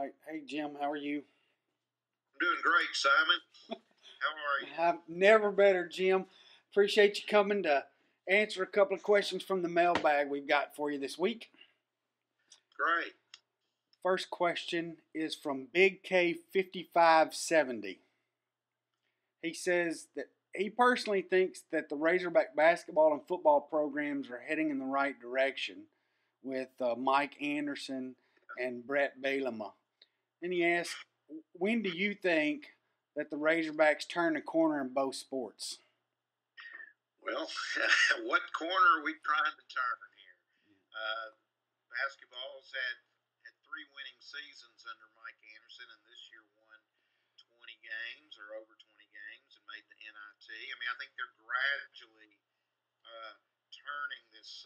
right. Hey, Jim, how are you? I'm doing great, Simon. How are you? I'm never better, Jim. Appreciate you coming to answer a couple of questions from the mailbag we've got for you this week. Great. First question is from Big K5570. He says that he personally thinks that the Razorback basketball and football programs are heading in the right direction with Mike Anderson and Bret Bielema. And he asks, when do you think that the Razorbacks turn the corner in both sports? Well, what corner are we trying to turn here? Basketball's had three winning seasons under Mike Anderson, and this year won 20 games or over 20 games and made the NIT. I mean, I think they're gradually turning this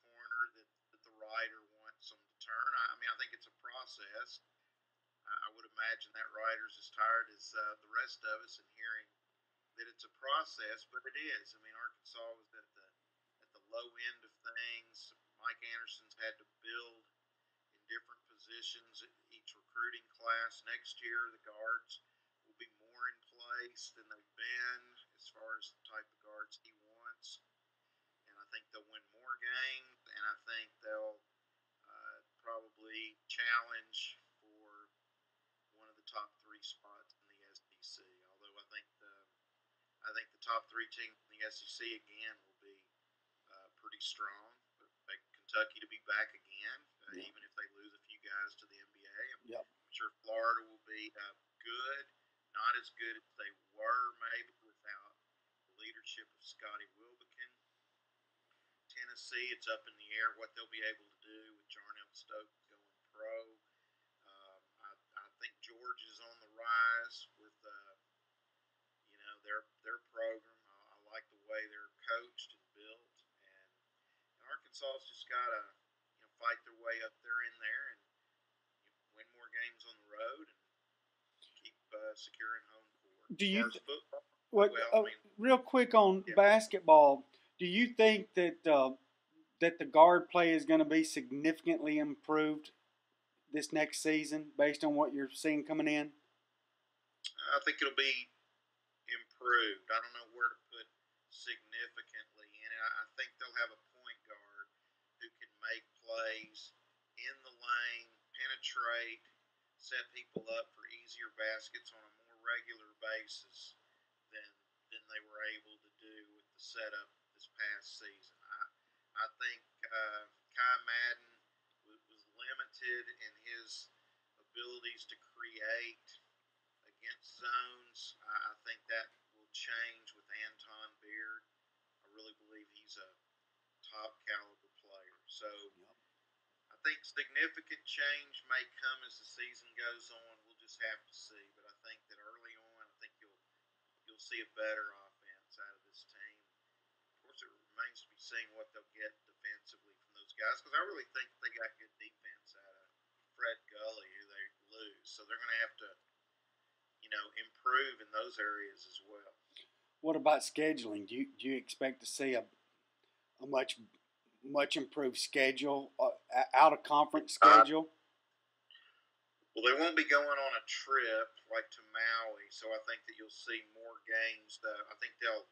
corner that the writer wants them to turn. I mean, I think it's a process. I would imagine that writer's as tired as the rest of us in hearing that it's a process, but it is. I mean, Arkansas was at the low end of things. Mike Anderson's had to build in different positions at each recruiting class. Next year, the guards will be more in place than they've been as far as the type of guards he wants. And I think they'll win more games, and I think they'll probably challenge for one of the top three spots in the SEC. Although I think the top three teams in the SEC again will be pretty strong. Expect Kentucky to be back again, even if they lose a few guys to the NBA. I'm sure Florida will be good, not as good as they were maybe without the leadership of Scotty Wilbekin. Tennessee, it's up in the air what they'll be able to do with Jarnell Stokes going pro. I think Georgia's on the rise with their program. I like the way they're coached and built, and Arkansas's just got to fight their way up there in there and win more games on the road and keep securing home court. Do you football? Real quick on basketball? Do you think that that the guard play is going to be significantly improved this next season based on what you're seeing coming in? I think it'll be improved. I don't know where to put significantly in it. I think they'll have a point guard who can make plays in the lane, penetrate, set people up for easier baskets on a more regular basis than they were able to do with the setup this past season. I think Kai Madden was limited in his abilities to create against zones. I think that will change with Anton Beard. I really believe he's a top caliber player. So I think significant change may come as the season goes on. We'll just have to see. But I think that early on, I think you'll see a better offense out of this team. Of course, it remains to be seen what they'll get defensively from those guys, because I really think they got good defense out of Fred Gully, who they lose. So they're going to have to improve in those areas as well. What about scheduling? Do you expect to see a much improved schedule, out of conference schedule? Well, they won't be going on a trip like to Maui, so I think that you'll see more games. I think they'll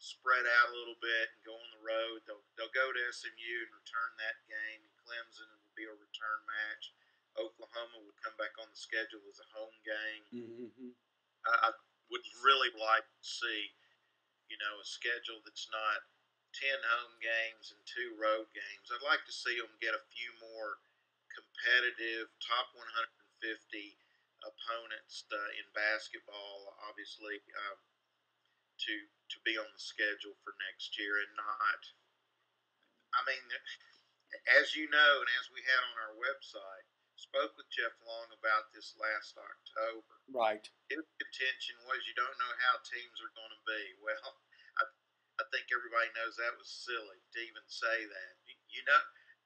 spread out a little bit and go on the road. They'll go to SMU and return that game. Clemson will be a return match. Oklahoma will come back on the schedule as a home game. Mm-hmm. I would really like to see, a schedule that's not 10 home games and 2 road games. I'd like to see them get a few more competitive top 150 opponents in basketball, obviously, to be on the schedule for next year and not. I mean, as you know, and as we had on our website, spoke with Jeff Long about this last October. Right. His contention was you don't know how teams are going to be. Well, I think everybody knows that was silly to even say that.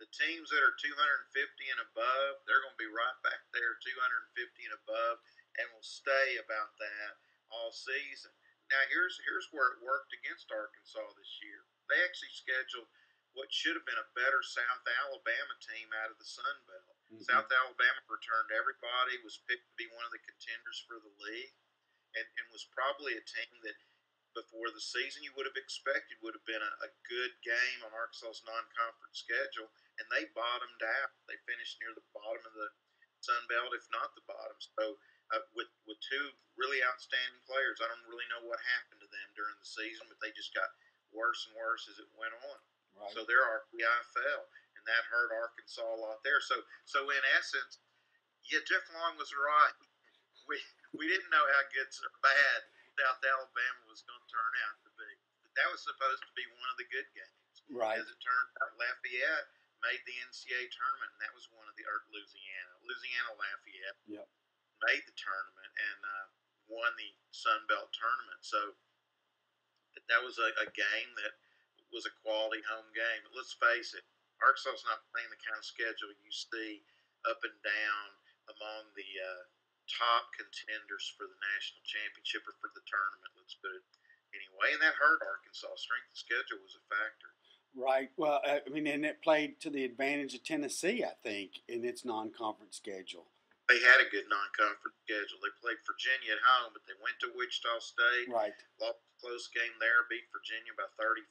The teams that are 250 and above, they're going to be right back there, 250 and above, and will stay about that all season. Now, here's where it worked against Arkansas this year. They actually scheduled what should have been a better South Alabama team out of the Sun Belt. South Alabama returned everybody, was picked to be one of the contenders for the league, and was probably a team that before the season you would have expected would have been a good game on Arkansas's non-conference schedule, and they bottomed out. They finished near the bottom of the Sun Belt, if not the bottom. So with two really outstanding players, I don't really know what happened to them during the season, but they just got worse and worse as it went on. Right. So their RPI fell, and that hurt Arkansas a lot there. So in essence, yeah, Jeff Long was right. We didn't know how good or bad South Alabama was going to turn out to be. But that was supposed to be one of the good games. Right. As it turned out, Lafayette made the NCAA tournament, and that was one of the Louisiana Lafayette made the tournament and won the Sun Belt tournament. So that was a game that was a quality home game. But let's face it, Arkansas's not playing the kind of schedule you see up and down among the top contenders for the national championship or for the tournament, let's put it anyway. And that hurt Arkansas. Strength of schedule was a factor. Right. Well, I mean, and it played to the advantage of Tennessee, I think, in its non-conference schedule. They had a good non-conference schedule. They played Virginia at home, but they went to Wichita State. Right. Lost a close game there, beat Virginia by 35.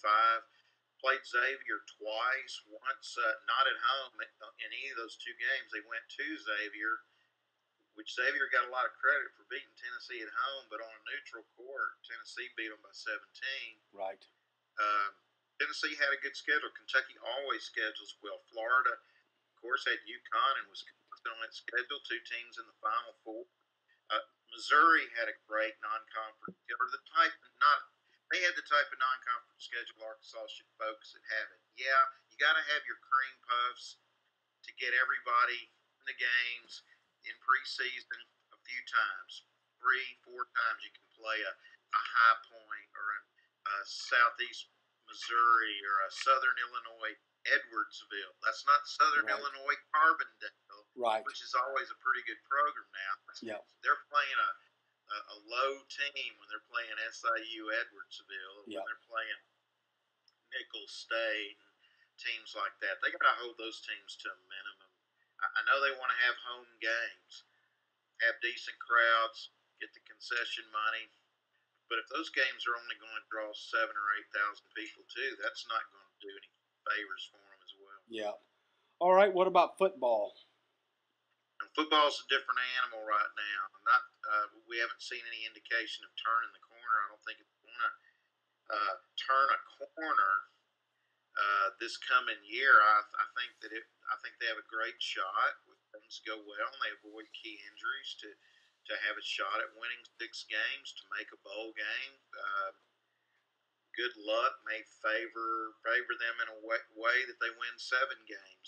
Played Xavier twice, once not at home. In any of those two games, they went to Xavier, which Xavier got a lot of credit for beating Tennessee at home, but on a neutral court, Tennessee beat them by 17. Right. Tennessee had a good schedule. Kentucky always schedules well. Florida, of course, had UConn and Wisconsin on its schedule, two teams in the Final Four. Missouri had a great non-conference, or they had the type of non-conference schedule Arkansas should focus at having. Yeah, you got to have your cream puffs to get everybody in the games in preseason a few times, 3-4 times you can play a High Point or a Southeast Missouri or a Southern Illinois Edwardsville. That's not Southern Illinois Carbondale, which is always a pretty good program now. Yep. They're playing a low team when they're playing SIU Edwardsville, when they're playing Nicholls State and teams like that. They got to hold those teams to a minimum. I know they want to have home games, have decent crowds, get the concession money. But if those games are only going to draw 7,000 or 8,000 people too, that's not going to do any favors for them as well. Yeah. All right. What about football? And football's a different animal right now. We haven't seen any indication of turning the corner. I don't think it's going to turn a corner this coming year. I think they have a great shot if things go well and they avoid key injuries to have a shot at winning 6 games, to make a bowl game. Good luck may favor them in a way that they win 7 games.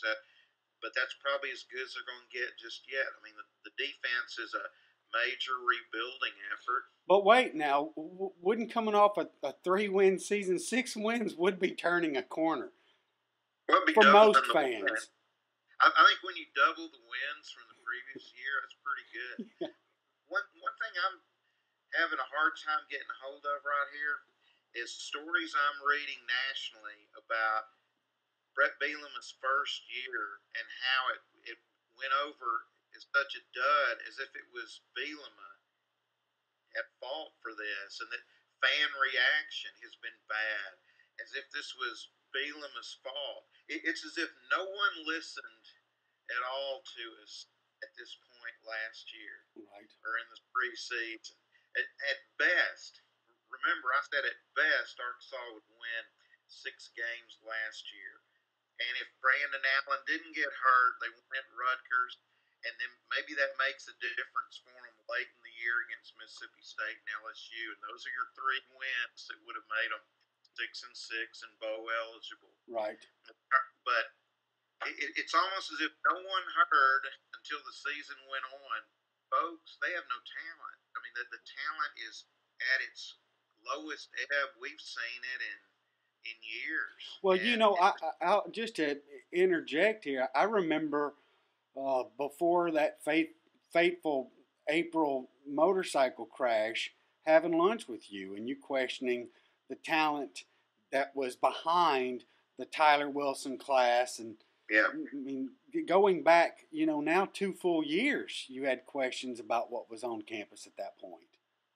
But that's probably as good as they're going to get just yet. I mean, the defense is a major rebuilding effort. But wait now, wouldn't coming off a 3-win season, 6 wins would be turning a corner for most fans. I think when you double the wins from the previous year, that's pretty good. Yeah. One thing I'm having a hard time getting a hold of right here is stories I'm reading nationally about Bret Bielema's first year and how it went over as such a dud, as if it was Bielema at fault for this, and that fan reaction has been bad, as if this was Bielema's fault. It's as if no one listened at all to us at this point last year, or in the preseason. At best, remember I said at best Arkansas would win 6 games last year. And if Brandon Allen didn't get hurt, they went Rutgers, and then maybe that makes a difference for them late in the year against Mississippi State and LSU. And those are your 3 wins that would have made them 6-6 and bowl eligible. Right. But it's almost as if no one heard until the season went on. Folks, they have no talent. I mean, the talent is at its lowest ebb we've seen it in years. Well, I just to interject here, I remember before that fateful April motorcycle crash, having lunch with you, and you questioning the talent that was behind the Tyler Wilson class, and Yeah. I mean, going back, now 2 full years, you had questions about what was on campus at that point.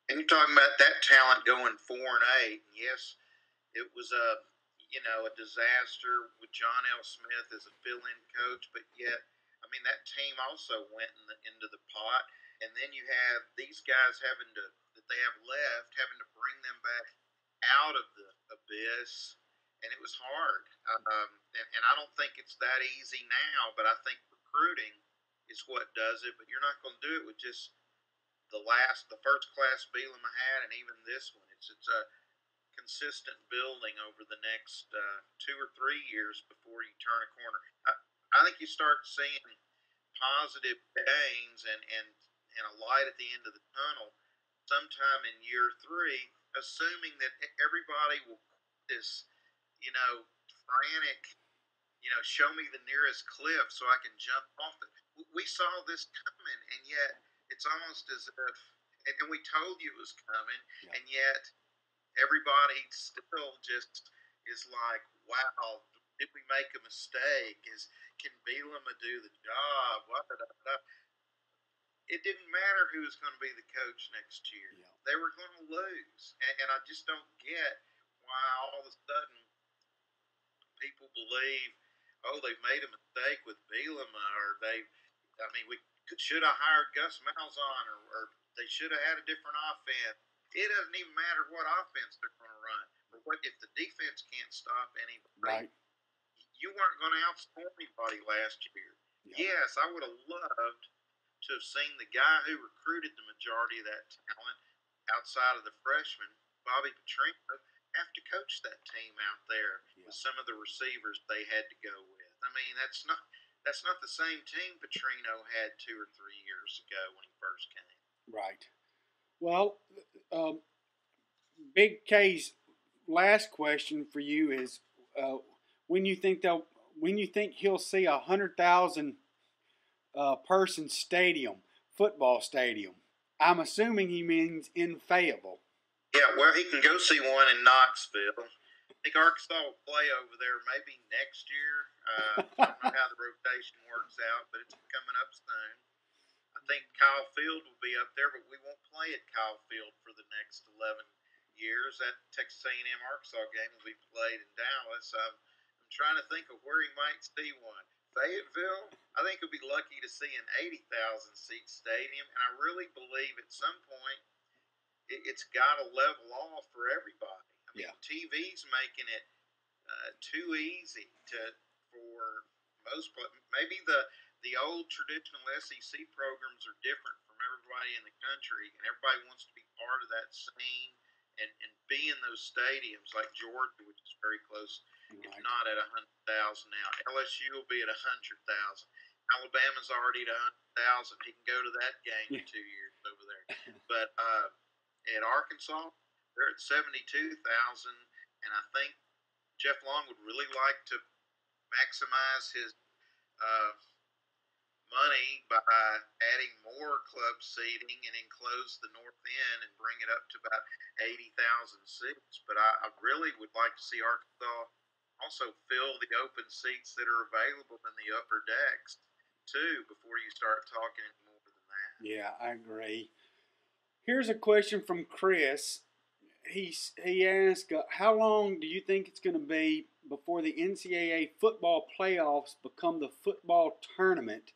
And you're talking about that talent going 4-8. Yes, it was a disaster with John L. Smith as a fill-in coach, but yet, I mean, that team also went into the pot, and then you have these guys that they have left, having to bring them back out of the abyss, and it was hard. And I don't think it's that easy now, but I think recruiting is what does it. But you're not going to do it with just the first class Bielema had, and even this one. It's a consistent building over the next 2 or 3 years before you turn a corner. I think you start seeing positive gains and a light at the end of the tunnel sometime in year 3, assuming that everybody will this, frantic, show me the nearest cliff so I can jump off it. We saw this coming, and yet it's almost as if, and we told you it was coming, yeah. and yet everybody still just is like, wow, did we make a mistake? Can Bielema do the job? It didn't matter who was going to be the coach next year. Yeah. They were going to lose. And I just don't get why all of a sudden people believe, oh, they've made a mistake with Bielema, or we should have hired Gus Malzahn, or they should have had a different offense. It doesn't even matter what offense they're going to run. Or what if the defense can't stop anybody? Right. You weren't going to outscore anybody last year. Yeah. Yes, I would have loved to have seen the guy who recruited the majority of that talent outside of the freshmen, Bobby Petrino, have to coach that team out there with some of the receivers they had to go with. I mean, that's not the same team Petrino had 2 or 3 years ago when he first came. Right. Well, Big K's last question for you is, when you think he'll see 100,000 person football stadium? I'm assuming he means in Fayetteville. Yeah, well, he can go see one in Knoxville. I think Arkansas will play over there maybe next year. I don't know how the rotation works out, but it's coming up soon. I think Kyle Field will be up there, but we won't play at Kyle Field for the next 11 years. That Texas A&M Arkansas game will be played in Dallas. I'm trying to think of where he might see one. Fayetteville, I think he'll be lucky to see an 80,000 seat stadium, and I really believe at some point it's got to level off for everybody. I mean, TV's making it too easy for most players. Maybe the old traditional SEC programs are different from everybody in the country, and everybody wants to be part of that scene and be in those stadiums like Georgia, which is very close. Right. It's not at 100,000 now. LSU will be at 100,000. Alabama's already at 100,000. He can go to that game in 2 years over there. But at Arkansas, they're at 72,000, and I think Jeff Long would really like to maximize his money by adding more club seating and enclose the north end and bring it up to about 80,000 seats. But I really would like to see Arkansas also fill the open seats that are available in the upper decks too before you start talking any more than that. Yeah, I agree. Here's a question from Chris. He asked, how long do you think it's going to be before the NCAA football playoffs become the football tournament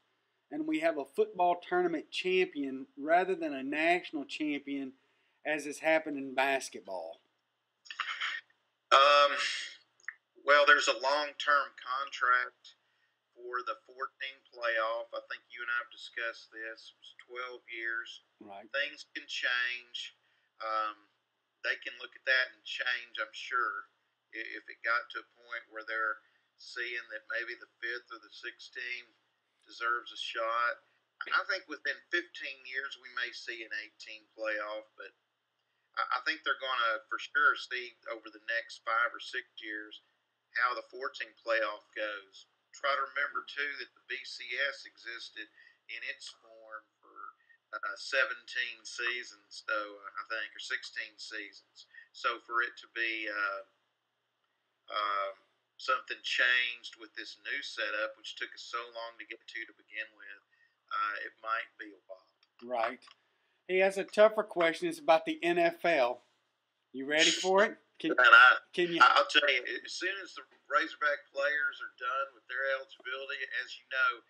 and we have a football tournament champion rather than a national champion as has happened in basketball? Well, there's a long-term contract for the 14 playoff. I think you and I have discussed this. It's 12 years. Right. Things can change. They can look at that and change, I'm sure, if it got to a point where they're seeing that maybe the 5th or the 6th team deserves a shot. I think within 15 years we may see an 18 playoff, but I think they're going to for sure see over the next 5 or 6 years how the 14 playoff goes. Try to remember, too, that the BCS existed in its form for 17 seasons, though, I think, or 16 seasons. So for it to be something changed with this new setup, which took us so long to get to begin with, it might be a while. Right. He has a tougher question. It's about the NFL. You ready for it? Can you? I'll tell you, as soon as the Razorback players are done with their eligibility, as you know,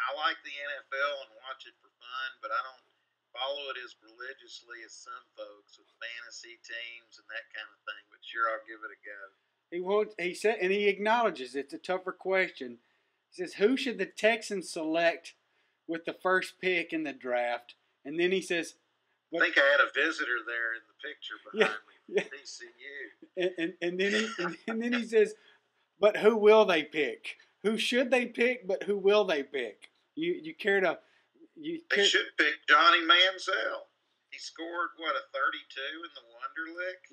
I like the NFL and watch it for fun, but I don't follow it as religiously as some folks with fantasy teams and that kind of thing. But sure, I'll give it a go. He said, and he acknowledges it's a tougher question. He says, "Who should the Texans select with the first pick in the draft?" And then he says, I think I had a visitor there in the picture behind me. Yeah. TCU. And then he says, "But who will they pick? Who should they pick? But who will they pick? You care to? They should pick Johnny Manziel. He scored a 32 in the Wonderlic.